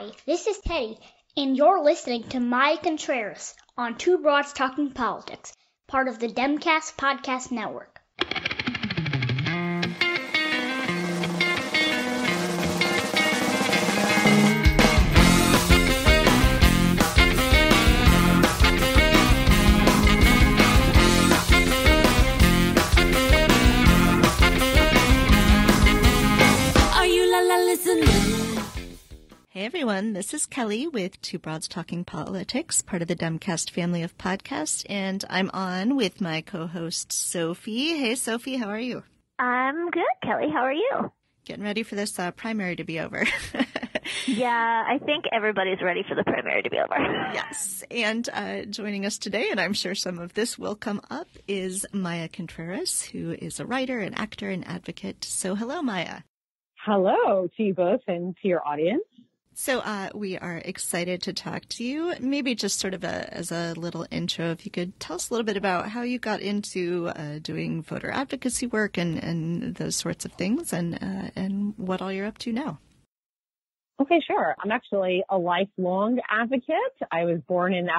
Hi, this is Teddy, and you're listening to Maya Contreras on Two Broads Talking Politics, part of the Demcast Podcast Network. Are you listening? Hey everyone, this is Kelly with Two Broads Talking Politics, part of the Demcast family of podcasts, and I'm on with my co-host Sophy. Hey Sophy, how are you? I'm good, Kelly. How are you? Getting ready for this primary to be over. Yeah, I think everybody's ready for the primary to be over. Yes, and joining us today, and I'm sure some of this will come up, is Maya Contreras, who is a writer, an actor, and advocate. So hello, Maya. Hello to you both and to your audience. So we are excited to talk to you. Maybe just sort of as a little intro, if you could tell us a little bit about how you got into doing voter advocacy work and those sorts of things, and what all you're up to now. Okay, sure. I'm actually a lifelong advocate. I was born in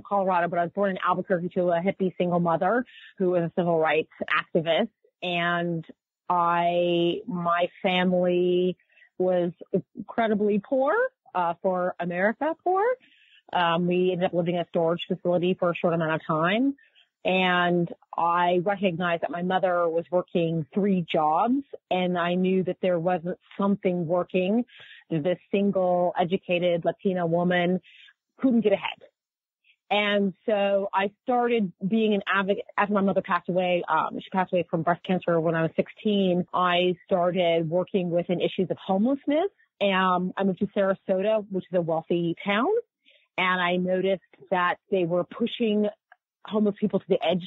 Colorado, but I was born in Albuquerque to a hippie single mother who was a civil rights activist, and my family was incredibly poor, for America poor. We ended up living in a storage facility for a short amount of time. And I recognized that my mother was working 3 jobs, and I knew that there wasn't something working. This single, educated Latina woman couldn't get ahead. And so I started being an advocate after my mother passed away. She passed away from breast cancer when I was 16. I started working within issues of homelessness. I moved to Sarasota, which is a wealthy town, and I noticed that they were pushing homeless people to the edge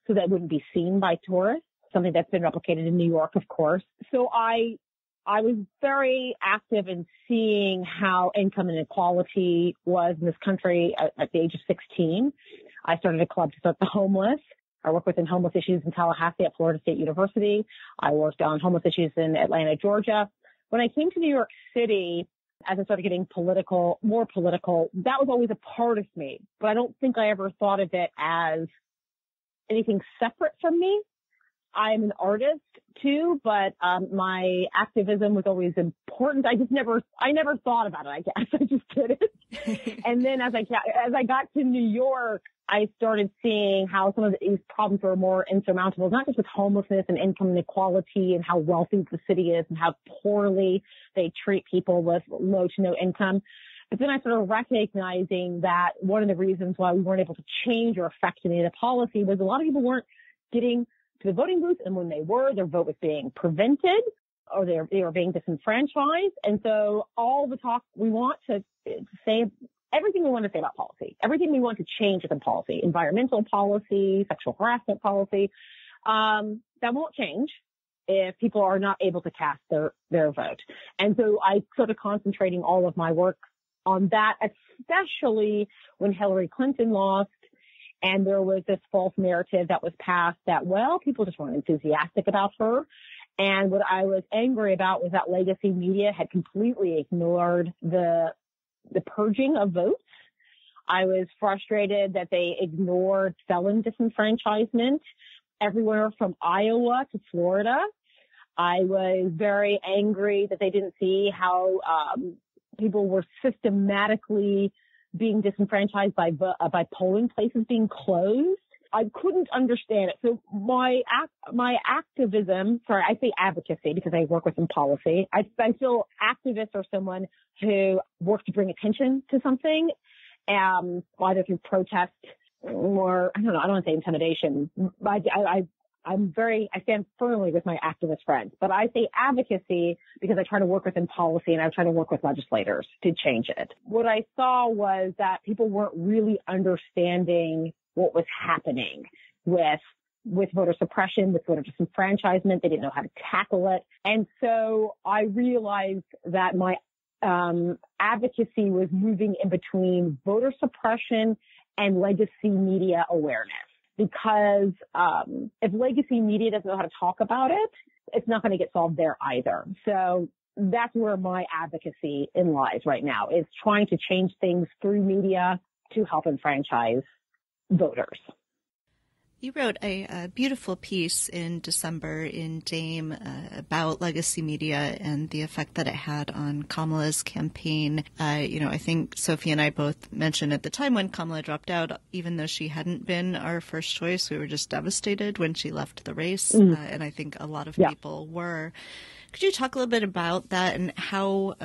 so that it wouldn't be seen by tourists, something that's been replicated in New York, of course. So I was very active in seeing how income inequality was in this country at the age of 16. I started a club to support the homeless. I work within homeless issues in Tallahassee at Florida State University. I worked on homeless issues in Atlanta, Georgia. When I came to New York City, as I started getting more political, that was always a part of me. But I don't think I ever thought of it as anything separate from me. I'm an artist too, but my activism was always important. I never thought about it, I guess. I just did it. And then as I got to New York, I started seeing how some of these problems were more insurmountable, not just with homelessness and income inequality and how wealthy the city is and how poorly they treat people with low to no income. But then I started recognizing that one of the reasons why we weren't able to change or affect any of the policy was a lot of people weren't getting to the voting booth, and when they were, their vote was being prevented or they were being disenfranchised. And so all the talk we want to say, everything we want to say about policy, everything we want to change within policy, environmental policy, sexual harassment policy, that won't change if people are not able to cast their vote. And so I started concentrating all of my work on that, especially when Hillary Clinton lost. And there was this false narrative that was passed that, well, people just weren't enthusiastic about her. And what I was angry about was that legacy media had completely ignored the purging of votes. I was frustrated that they ignored felon disenfranchisement everywhere from Iowa to Florida. I was very angry that they didn't see how people were systematically being disenfranchised by polling places being closed. I couldn't understand it. So my activism, sorry, I say advocacy because I work within policy. I feel activists are someone who works to bring attention to something, either through protest or, I don't want to say intimidation. I stand firmly with my activist friends, but I say advocacy because I try to work within policy and I try to work with legislators to change it. What I saw was that people weren't really understanding what was happening with voter suppression, with voter disenfranchisement. They didn't know how to tackle it. And so I realized that my advocacy was moving in between voter suppression and legacy media awareness. Because if legacy media doesn't know how to talk about it, it's not going to get solved there either. So that's where my advocacy lies right now, is trying to change things through media to help enfranchise voters. You wrote a beautiful piece in December in Dame about legacy media and the effect that it had on Kamala's campaign. I think Sophie and I both mentioned at the time when Kamala dropped out, even though she hadn't been our first choice, we were just devastated when she left the race. And I think a lot of people were. Could you talk a little bit about that and how,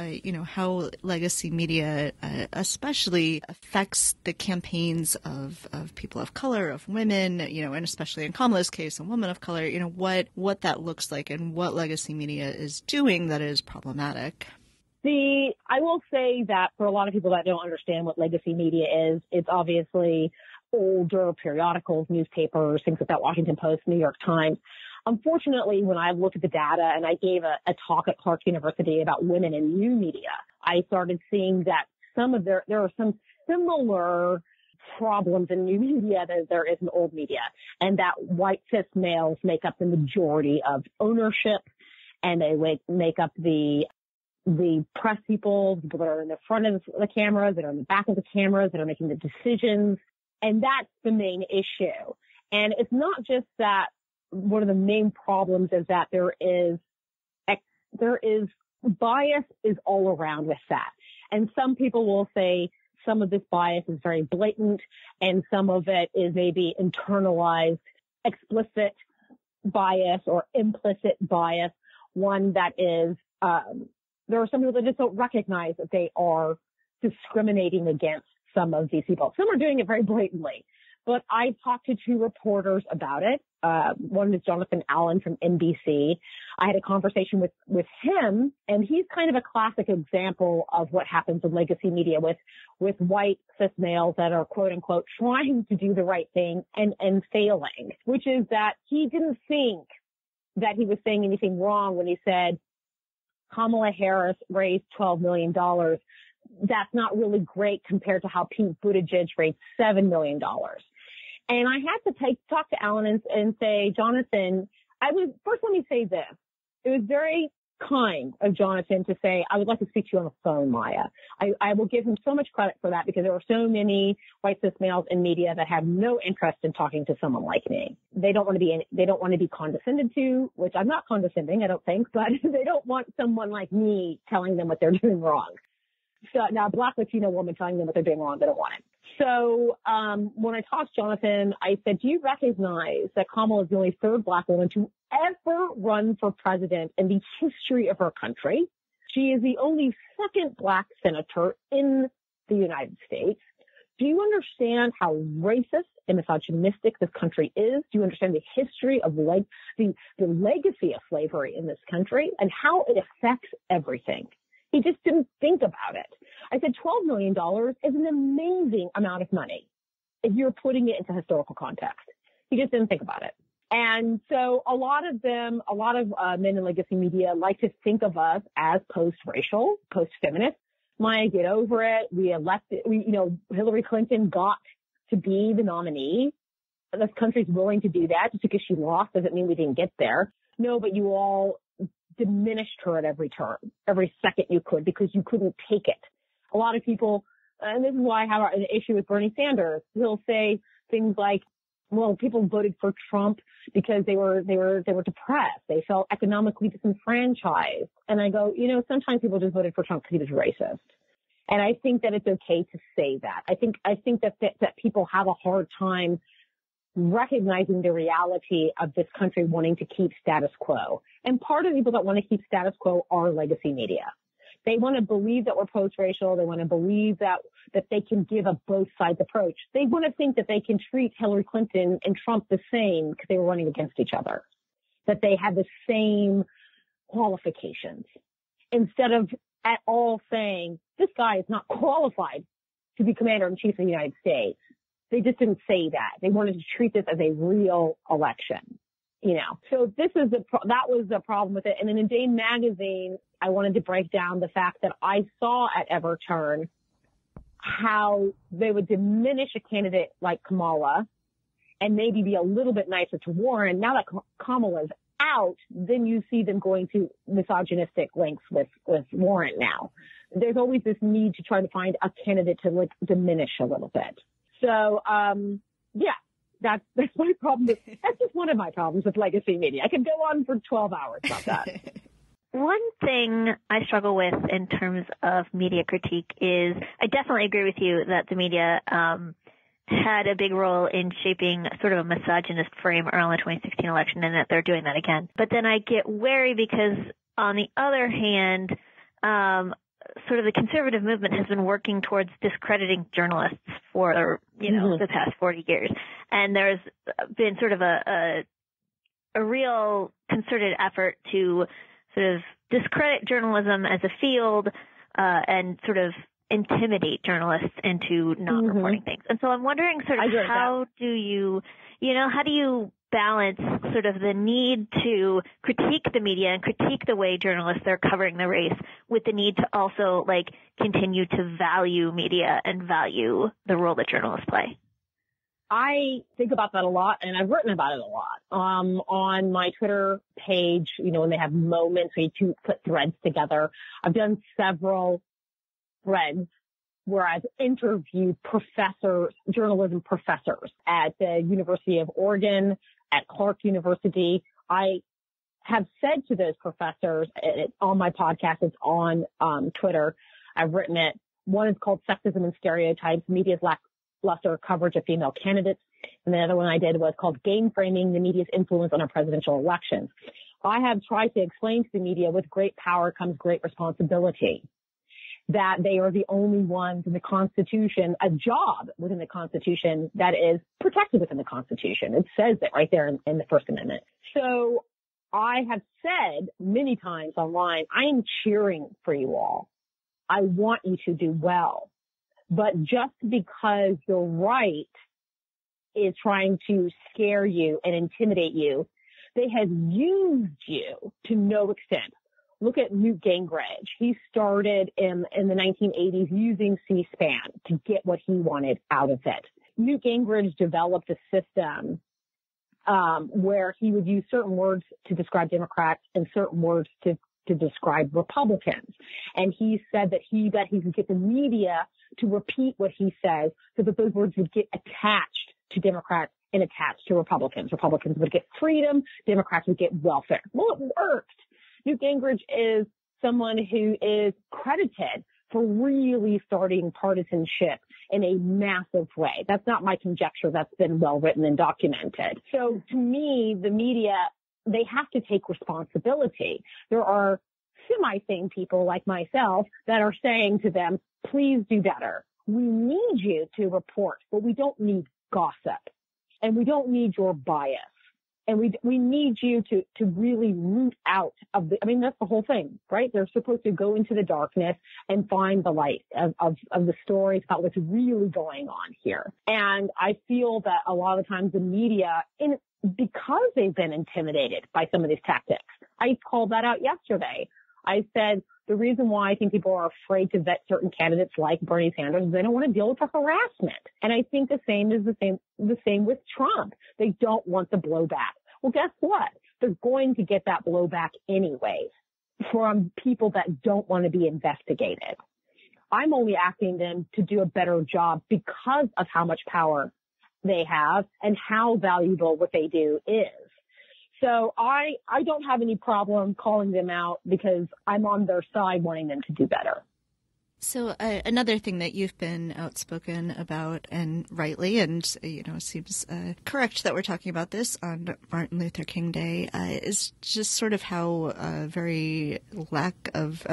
how legacy media especially affects the campaigns of people of color, of women, and especially in Kamala's case, a woman of color, what that looks like and what legacy media is doing that is problematic? I will say that for a lot of people that don't understand what legacy media is, it's obviously older periodicals, newspapers, things like that, Washington Post, New York Times. Unfortunately, when I looked at the data and I gave a talk at Clark University about women in new media, I started seeing that there are some similar problems in new media that there is in old media, and that white cis males make up the majority of ownership, and they make up the press people that are in the front of the cameras, that are in the back of the cameras, that are making the decisions, and that's the main issue. And it's not just that. One of the main problems is that there is bias is all around with that. And some people will say some of this bias is very blatant and some of it is maybe internalized, explicit bias or implicit bias. One that is, there are some people that just don't recognize that they are discriminating against some of these people. Some are doing it very blatantly. But I talked to two reporters about it. One is Jonathan Allen from NBC. I had a conversation with him, and he's kind of a classic example of what happens in legacy media with white cis males that are, quote unquote, trying to do the right thing and failing, which is that he didn't think that he was saying anything wrong when he said Kamala Harris raised $12 million. That's not really great compared to how Pete Buttigieg raised $7 million. And I had to talk to Alan and say, Jonathan, first let me say this. It was very kind of Jonathan to say, I would like to speak to you on the phone, Maya. I will give him so much credit for that because there are so many white cis males in media that have no interest in talking to someone like me. They don't want to be condescended to, which I'm not condescending, I don't think, but they don't want someone like me telling them what they're doing wrong. So now a Black Latino woman telling them what they're doing wrong, they don't want it. So when I talked to Jonathan, I said, do you recognize that Kamala is the only third Black woman to ever run for president in the history of our country? She is the only second Black senator in the United States. Do you understand how racist and misogynistic this country is? Do you understand the history of the legacy of slavery in this country and how it affects everything? He just didn't think about it. I said $12 million is an amazing amount of money if you're putting it into historical context. He just didn't think about it. And so a lot of men in legacy media like to think of us as post-racial, post-feminist. Maya, get over it. Hillary Clinton got to be the nominee. This country's willing to do that. Just because she lost doesn't mean we didn't get there. No, but you all diminished her at every turn, every second you could, because you couldn't take it. A lot of people, and this is why I have an issue with Bernie Sanders, he'll say things like, well, people voted for Trump because they were depressed. They felt economically disenfranchised. And I go, sometimes people just voted for Trump because he was racist. And I think that it's okay to say that. I think that people have a hard time recognizing the reality of this country wanting to keep status quo. And part of the people that want to keep status quo are legacy media. They want to believe that we're post-racial. They want to believe that they can give a both sides approach. They want to think that they can treat Hillary Clinton and Trump the same because they were running against each other, that they have the same qualifications, instead of at all saying this guy is not qualified to be commander-in-chief of the United States. They just didn't say that. They wanted to treat this as a real election, So that was the problem with it. And then in Dame magazine, I wanted to break down the fact that I saw at every turn how they would diminish a candidate like Kamala and maybe be a little bit nicer to Warren. Now that Kamala is out, then you see them going to misogynistic lengths with Warren now. There's always this need to try to find a candidate to like diminish a little bit. So, yeah, that's my problem. That's just one of my problems with legacy media. I could go on for 12 hours about that. One thing I struggle with in terms of media critique is I definitely agree with you that the media had a big role in shaping sort of a misogynist frame around the 2016 election, and that they're doing that again. But then I get wary because, on the other hand, sort of the conservative movement has been working towards discrediting journalists for, the past 40 years. And there's been sort of a real concerted effort to sort of discredit journalism as a field, and sort of intimidate journalists into not reporting things. And so I'm wondering sort of how do you balance sort of the need to critique the media and critique the way journalists are covering the race with the need to also like continue to value media and value the role that journalists play? I think about that a lot, and I've written about it a lot. On my Twitter page, when they have moments where you put threads together, I've done several threads where I've interviewed journalism professors at the University of Oregon, at Clark University. I have said to those professors, on my podcast, it's on Twitter, I've written it. One is called Sexism and Stereotypes, Media's Lackluster Coverage of Female Candidates. And the other one I did was called Game Framing, the Media's Influence on Our Presidential Elections. I have tried to explain to the media with great power comes great responsibility, that they are the only ones in the Constitution, a job within the Constitution that is protected within the Constitution. It says it right there in the First Amendment. So I have said many times online, I am cheering for you all. I want you to do well. But just because the right is trying to scare you and intimidate you, they have used you to no extent. Look at Newt Gingrich. He started in the 1980s using C-SPAN to get what he wanted out of it. Newt Gingrich developed a system where he would use certain words to describe Democrats and certain words to describe Republicans. And he said that he could get the media to repeat what he says so that those words would get attached to Democrats and attached to Republicans. Republicans would get freedom. Democrats would get welfare. Well, it worked. Newt Gingrich is someone who is credited for really starting partisanship in a massive way. That's not my conjecture. That's been well written and documented. So to me, the media, they have to take responsibility. There are semi-sane people like myself that are saying to them, please do better. We need you to report, but we don't need gossip, and we don't need your bias. And we need you to really root out that's the whole thing, right? They're supposed to go into the darkness and find the light of the stories about what's really going on here. And I feel that a lot of times the media, because they've been intimidated by some of these tactics, I called that out yesterday. I said the reason why I think people are afraid to vet certain candidates like Bernie Sanders is they don't want to deal with the harassment. And I think the same is the same with Trump. They don't want the blowback. Well, guess what? They're going to get that blowback anyways from people that don't want to be investigated. I'm only asking them to do a better job because of how much power they have and how valuable what they do is. So I don't have any problem calling them out because I'm on their side wanting them to do better. So another thing that you've been outspoken about, and rightly, and seems correct that we're talking about this on Martin Luther King Day, is just sort of how very lack of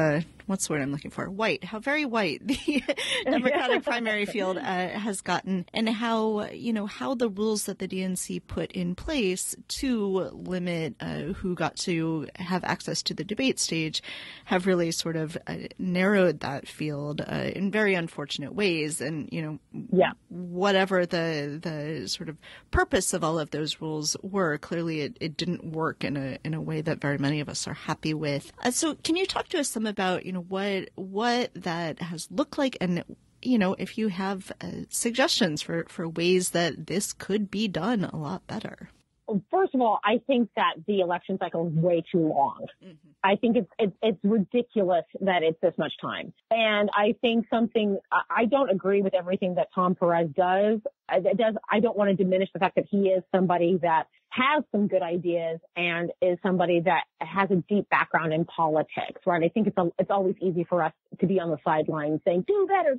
what's the word I'm looking for? White. How very white the Democratic primary field has gotten, and how the rules that the DNC put in place to limit who got to have access to the debate stage have really sort of narrowed that field in very unfortunate ways. And, whatever the sort of purpose of all of those rules were, clearly it didn't work in a way that very many of us are happy with. So can you talk to us some about, what that has looked like, and if you have suggestions for ways that this could be done a lot better? first of all, I think that the election cycle is way too long. Mm-hmm. I think it's ridiculous that it's this much time. And I think I don't agree with everything that Tom Perez does. I don't want to diminish the fact that he is somebody that has some good ideas and is somebody that has a deep background in politics, right? I think it's always easy for us to be on the sidelines saying, do better,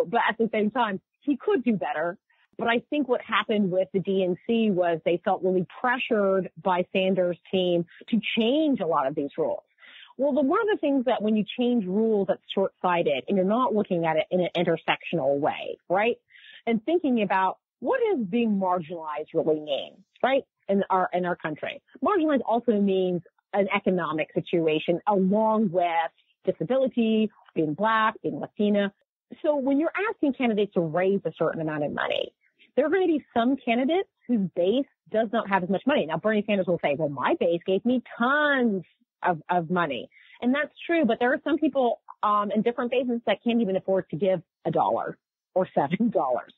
but at the same time, he could do better. But I think what happened with the DNC was they felt really pressured by Sanders' team to change a lot of these rules. Well, one of the things that when you change rules, that's short-sighted and you're not looking at it in an intersectional way, right? And thinking about what does being marginalized really mean, right? In our country. Marginalized also means an economic situation along with disability, being Black, being Latina. So when you're asking candidates to raise a certain amount of money, there are going to be some candidates whose base does not have as much money. Now, Bernie Sanders will say, well, my base gave me tons of money. And that's true. But there are some people in different bases that can't even afford to give $1 or $7.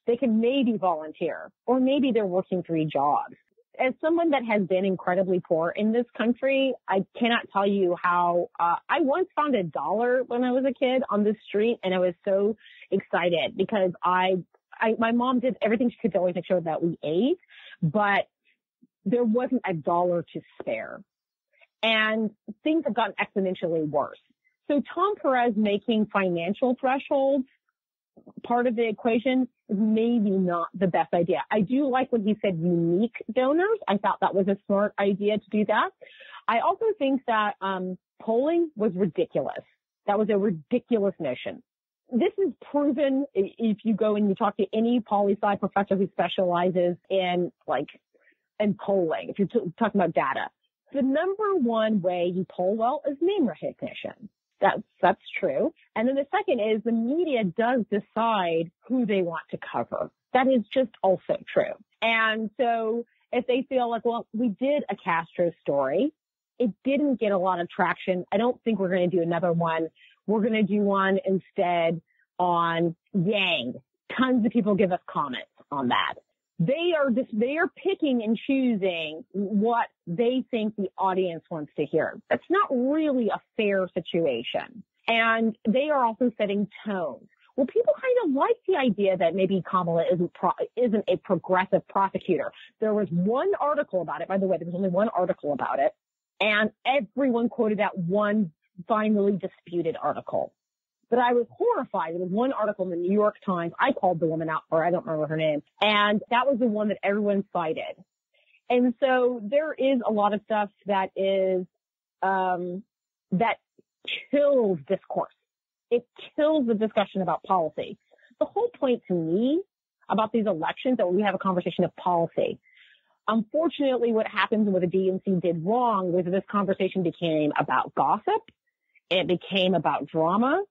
They can maybe volunteer, or maybe they're working 3 jobs. As someone that has been incredibly poor in this country, I cannot tell you how I once found $1 when I was a kid on the street, and I was so excited because my mom did everything she could to always make sure that we ate, but there wasn't $1 to spare. And things have gotten exponentially worse. So Tom Perez making financial thresholds part of the equation is maybe not the best idea. I do like when he said unique donors. I thought that was a smart idea to do that. I also think that polling was ridiculous. That was a ridiculous notion. This is proven if you go and you talk to any poli-sci professor who specializes in polling, if you're talking about data. The number one way you poll well is name recognition. That's true. And then the second is the media does decide who they want to cover. That is just also true. And so if they feel like, well, we did a Castro story, it didn't get a lot of traction. I don't think we're going to do another one. We're going to do one instead on Yang. Tons of people give us comments on that. They are picking and choosing what they think the audience wants to hear. That's not really a fair situation. And they are also setting tones. Well, people kind of like the idea that maybe Kamala isn't a progressive prosecutor. There was one article about it. By the way, there was only one article about it. And everyone quoted that one finally disputed article. But I was horrified. There was one article in the New York Times. I called the woman out for her. I don't remember her name. And that was the one that everyone cited. And so there is a lot of stuff that is, that kills discourse. It kills the discussion about policy. The whole point to me about these elections that we have a conversation of policy. Unfortunately, what happens and what the DNC did wrong was this conversation became about gossip. It became about drama.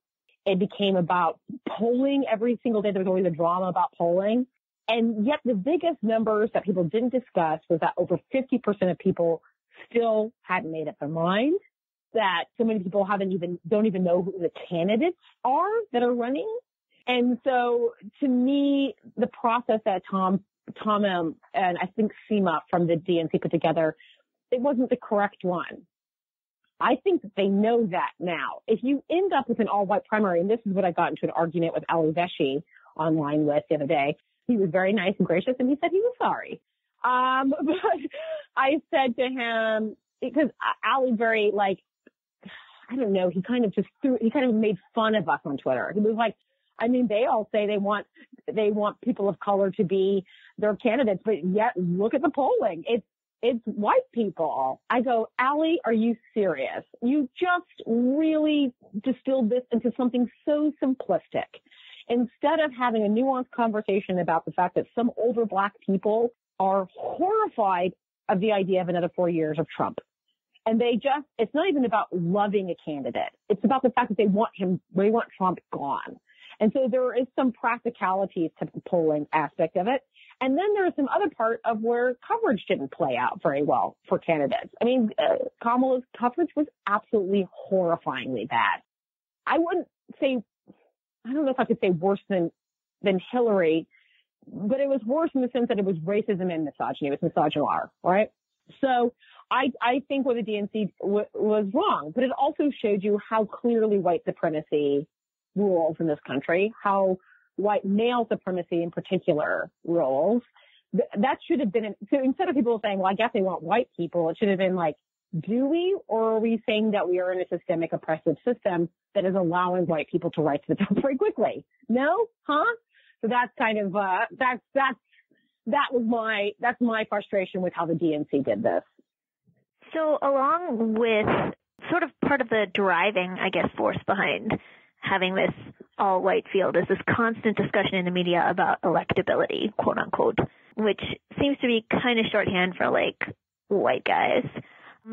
It became about polling every single day. There was always a drama about polling. And yet the biggest numbers that people didn't discuss was that over 50% of people still hadn't made up their mind, that so many people don't even know who the candidates are that are running. And so to me, the process that Tom and I think Seema from the DNC put together, it wasn't the correct one. I think that they know that now. If you end up with an all-white primary, and this is what I got into an argument with Ali Veshi online with the other day. He was very nice and gracious, and he said he was sorry. But I said to him, because Ali very, I don't know, he kind of made fun of us on Twitter. He was like, I mean, they all say they want people of color to be their candidates, but yet look at the polling. It's white people. I go, Ali, are you serious? You just really distilled this into something so simplistic. Instead of having a nuanced conversation about the fact that some older Black people are horrified of the idea of another 4 years of Trump. And it's not even about loving a candidate. It's about the fact that they want Trump gone. And so there is some practicalities to the polling aspect of it. And then there's some other part of where coverage didn't play out very well for candidates. I mean, Kamala's coverage was absolutely horrifyingly bad. I don't know if I could say worse than Hillary, but it was worse in the sense that it was racism and misogyny. It was misogynoir, right? So I think what the DNC was wrong, but it also showed you how clearly white supremacy rules in this country, how white male supremacy in particular rules. That should have been, so instead of people saying, well, I guess they want white people, it should have been like, do we, or are we saying that we are in a systemic oppressive system that is allowing white people to rise to the top very quickly? No? Huh? So that's kind of, that's my frustration with how the DNC did this. So along with sort of part of the driving, I guess, force behind having this all white field is this constant discussion in the media about electability, quote unquote, which seems to be kind of shorthand for like white guys.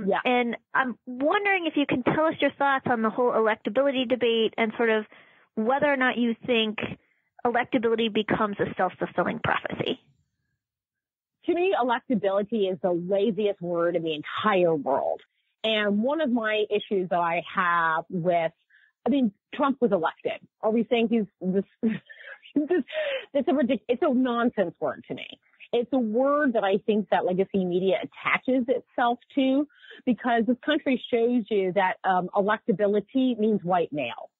Yeah. And I'm wondering if you can tell us your thoughts on the whole electability debate and sort of whether or not you think electability becomes a self-fulfilling prophecy. To me, electability is the laziest word in the entire world. And one of my issues that I have with, Trump was elected. Are we saying he's this? It's a nonsense word to me. It's a word that I think that legacy media attaches itself to because this country shows you that electability means white male,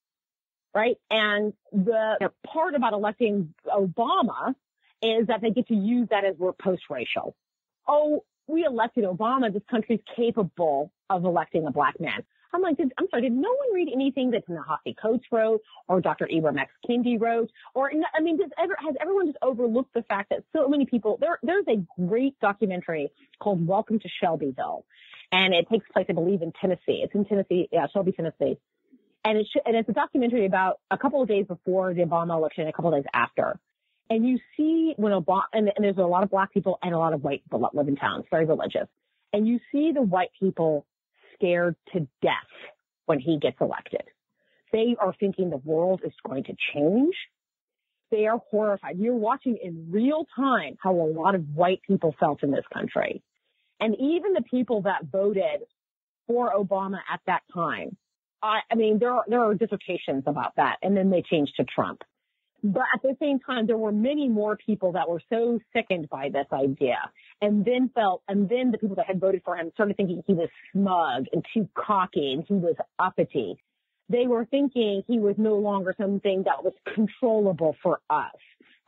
right? And the part about electing Obama is that they get to use that as we're post-racial. Oh, we elected Obama. This country's capable of electing a black man. I'm like, did no one read anything that Ta-Nehisi Coates wrote or Dr. Ibram X. Kendi wrote? Or, has everyone just overlooked the fact that so many people, there's a great documentary called Welcome to Shelbyville. And it takes place, I believe, in Tennessee. It's in Tennessee, Shelby, Tennessee. And it's a documentary about a couple of days before the Obama election and a couple of days after. And you see when Obama, and there's a lot of black people and a lot of white people that live in town. It's very religious. And you see the white people scared to death when he gets elected. They are thinking the world is going to change. They are horrified. You're watching in real time how a lot of white people felt in this country. And even the people that voted for Obama at that time, there are dissertations about that. And then they changed to Trump. But at the same time, there were many more people that were so sickened by this idea and then the people that had voted for him started thinking he was smug and too cocky and he was uppity. They were thinking he was no longer something that was controllable for us.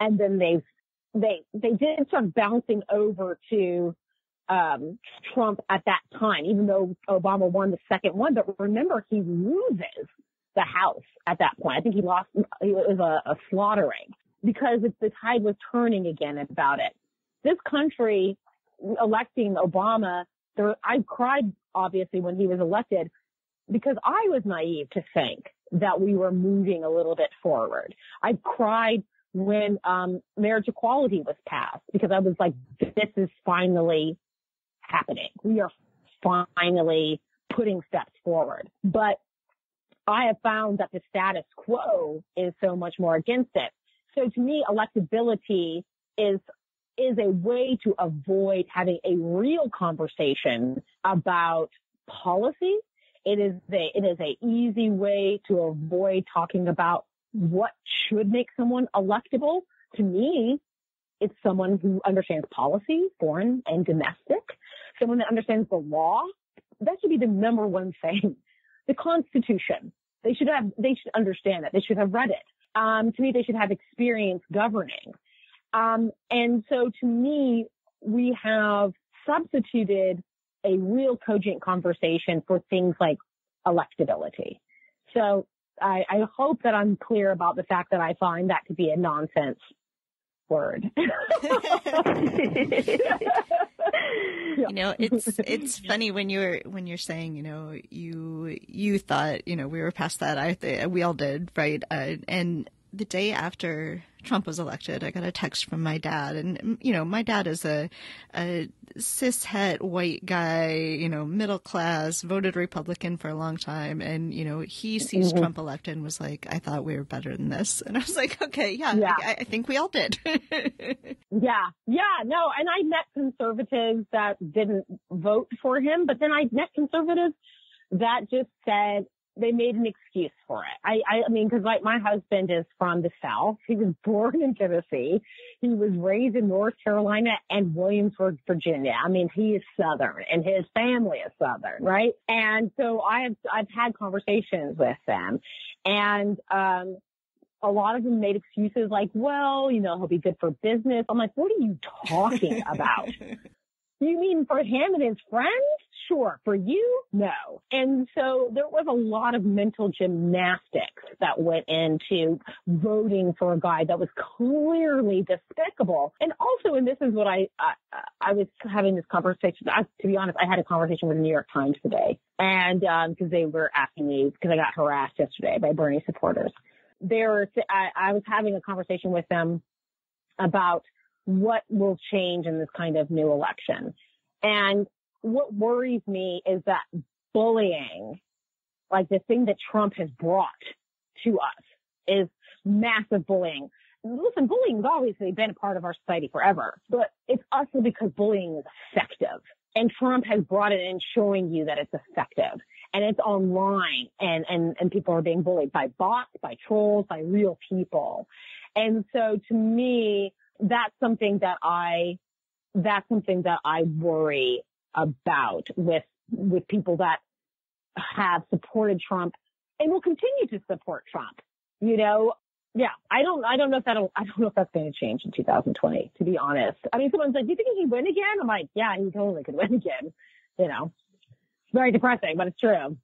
And then they did start bouncing over to Trump at that time, even though Obama won the second one. But remember, he loses the House at that point. I think he lost. It was a slaughtering because the tide was turning again about it. This country electing Obama, I cried obviously when he was elected because I was naive to think that we were moving a little bit forward. I cried when marriage equality was passed because I was like, this is finally happening. We are finally putting steps forward. But I have found that the status quo is so much more against it. So to me, electability is a way to avoid having a real conversation about policy. It is a easy way to avoid talking about what should make someone electable. To me, it's someone who understands policy, foreign and domestic, someone that understands the law. That should be the number one thing. The Constitution. They should understand it. They should have read it. To me, they should have experience governing. And so to me, we have substituted a real cogent conversation for things like electability. So I hope that I'm clear about the fact that I find that to be a nonsense word. It's funny when you're saying, you thought, we were past that. We all did, right? And the day after Trump was elected, I got a text from my dad, and my dad is a cishet white guy, middle class, voted Republican for a long time, and he sees Trump elected and was like, I thought we were better than this, and I was like, okay, yeah. I think we all did. No, and I met conservatives that didn't vote for him, but then I met conservatives that just said, they made an excuse for it. I mean, because my husband is from the South. He was born in Tennessee. He was raised in North Carolina and Williamsburg, Virginia. I mean, he is Southern and his family is Southern, right? And so I've had conversations with them, and a lot of them made excuses like, well, you know, he'll be good for business. I'm like, what are you talking about? You mean for him and his friends? Sure. For you? No. And so there was a lot of mental gymnastics that went into voting for a guy that was clearly despicable. And also, and this is what I was having this conversation. To be honest, I had a conversation with the New York Times today. And, because they were asking me, because I got harassed yesterday by Bernie supporters. I was having a conversation with them about what will change in this kind of new election. And what worries me is that bullying, like the thing that Trump has brought to us, is massive bullying. Listen, bullying has obviously been a part of our society forever, but it's also because bullying is effective. And Trump has brought it in showing you that it's effective. And it's online and people are being bullied by bots, by trolls, by real people. And so to me, that's something that I worry about with people that have supported Trump and will continue to support Trump. You know, yeah, I don't know if that's going to change in 2020, to be honest. I mean, someone's like, do you think he can win again? I'm like, yeah, he totally could win again. You know, it's very depressing, but it's true.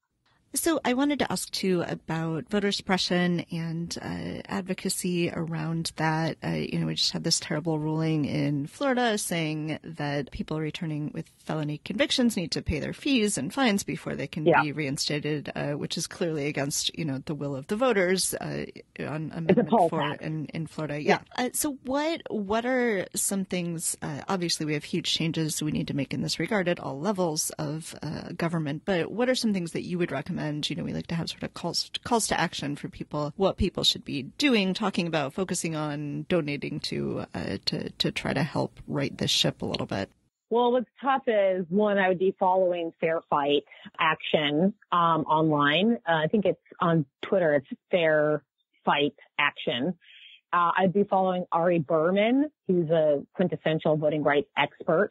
So I wanted to ask, too, about voter suppression and advocacy around that. We just had this terrible ruling in Florida saying that people returning with felony convictions need to pay their fees and fines before they can be reinstated, which is clearly against, the will of the voters on Amendment 4 in Florida. Yeah. So what are some things, obviously we have huge changes we need to make in this regard at all levels of government, but what are some things that you would recommend? We like to have sort of calls to action for people, what people should be doing, talking about, focusing on, donating to try to help right this ship a little bit. Well, what's tough is, one, I would be following Fair Fight Action online. I think it's on Twitter. It's Fair Fight Action. I'd be following Ari Berman, who's a quintessential voting rights expert.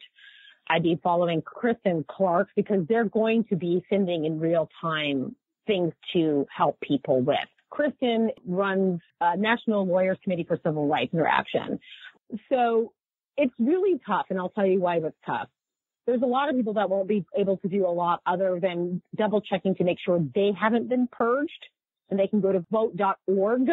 I'd be following Kristen Clark because they're going to be sending in real time things to help people with. Kristen runs National Lawyers Committee for Civil Rights Interaction. So it's really tough, and I'll tell you why it's tough. There's a lot of people that won't be able to do a lot other than double checking to make sure they haven't been purged, and they can go to vote.org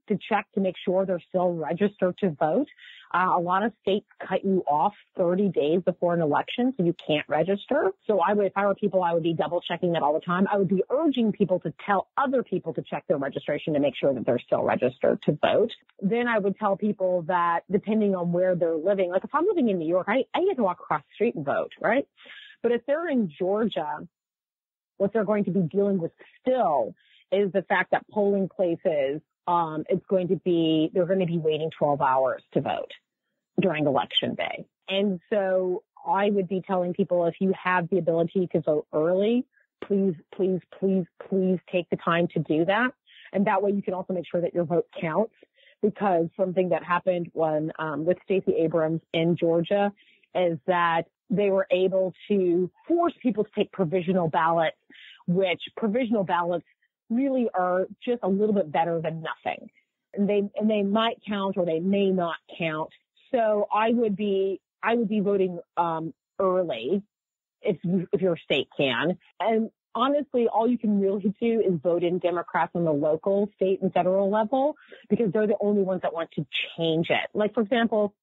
to check to make sure they're still registered to vote. A lot of states cut you off 30 days before an election, so you can't register. So if I were people, I would be double checking that all the time. I would be urging people to tell other people to check their registration to make sure that they're still registered to vote. Then I would tell people that depending on where they're living, like if I'm living in New York, I get to walk across the street and vote, right? But if they're in Georgia, what they're going to be dealing with still is the fact that polling places, they're going to be waiting 12 hours to vote during election day. And so I would be telling people, if you have the ability to vote early, please take the time to do that. And that way you can also make sure that your vote counts, because something that happened with Stacey Abrams in Georgia is that they were able to force people to take provisional ballots, which provisional ballots really are just a little bit better than nothing. And they might count or they may not count. So I would be voting early if your state can. And honestly, all you can really do is vote in Democrats on the local, state, and federal level, because they're the only ones that want to change it. Like, for example,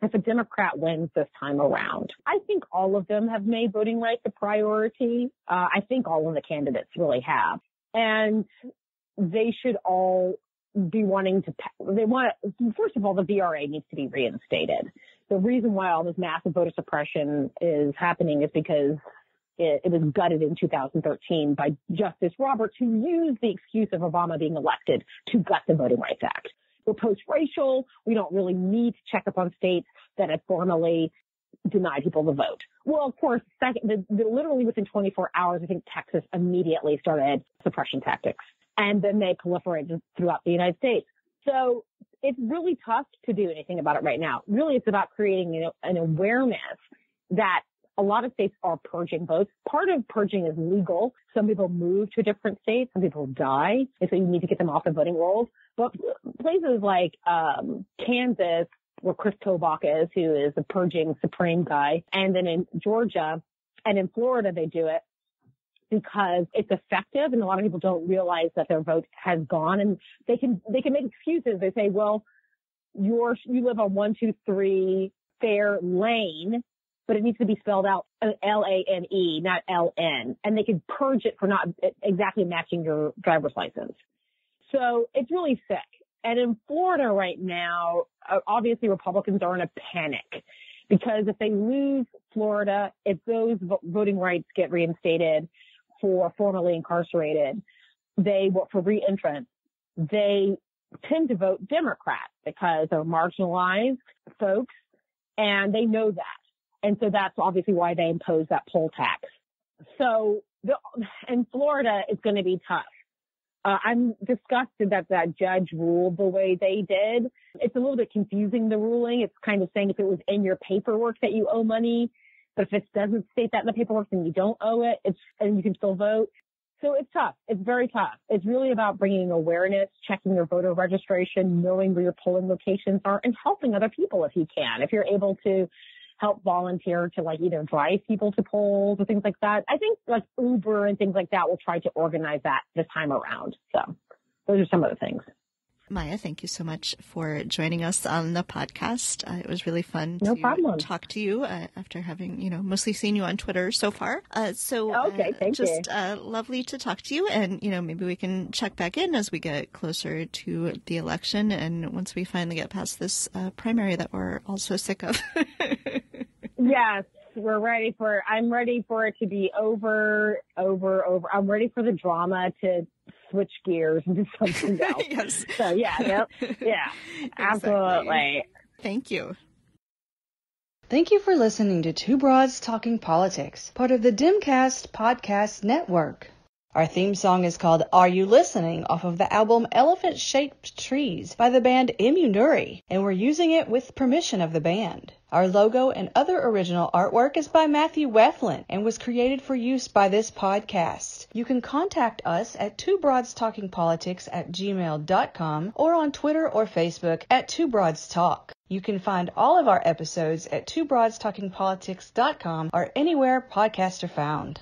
if a Democrat wins this time around, I think all of them have made voting rights a priority. I think all of the candidates really have. And they should all be first of all, the VRA needs to be reinstated. The reason why all this massive voter suppression is happening is because it was gutted in 2013 by Justice Roberts, who used the excuse of Obama being elected to gut the Voting Rights Act. We're post-racial. We don't really need to check up on states that have formally deny people the vote. Well, of course, literally within 24 hours, I think Texas immediately started suppression tactics, and then they proliferated throughout the United States. So it's really tough to do anything about it right now. Really, it's about creating an awareness that a lot of states are purging votes. Part of purging is legal. Some people move to different states. Some people die, and so you need to get them off the voting rolls. But places like Kansas, where Chris Kobach is, who is the purging supreme guy, and then in Georgia and in Florida, they do it because it's effective, and a lot of people don't realize that their vote has gone, and they can make excuses. They say, well, you live on 123 Fair Lane, but it needs to be spelled out Lane, not LN, and they can purge it for not exactly matching your driver's license. So it's really sick. And in Florida right now, obviously Republicans are in a panic because if they lose Florida, if those voting rights get reinstated for formerly incarcerated, for re-entrants, they tend to vote Democrat because they're marginalized folks, and they know that. And so that's obviously why they impose that poll tax. So in Florida, it's going to be tough. I'm disgusted that judge ruled the way they did. It's a little bit confusing, the ruling. It's kind of saying if it was in your paperwork that you owe money, but if it doesn't state that in the paperwork, then you don't owe it. And you can still vote. So it's tough. It's very tough. It's really about bringing awareness, checking your voter registration, knowing where your polling locations are, and helping other people if you can. If you're able to help volunteer to either drive people to polls or things like that. I think Uber and things like that will try to organize that this time around. So those are some of the things. Maya, thank you so much for joining us on the podcast. It was really fun to talk to you after having, mostly seen you on Twitter so far. Okay, thank you. Just lovely to talk to you. And, maybe we can check back in as we get closer to the election and once we finally get past this primary that we're all so sick of. Yes, I'm ready for it to be over. I'm ready for the drama to switch gears and do something else. Yes. So yeah, absolutely. Thank you. Thank you for listening to Two Broads Talking Politics, part of the Dimcast Podcast Network. Our theme song is called Are You Listening off of the album Elephant Shaped Trees by the band Immunuri, and we're using it with permission of the band. Our logo and other original artwork is by Matthew Weflin and was created for use by this podcast. You can contact us at twobroadstalkingpolitics@gmail.com or on Twitter or Facebook at Two Broads Talk. You can find all of our episodes at twobroadstalkingpolitics.com or anywhere podcasts are found.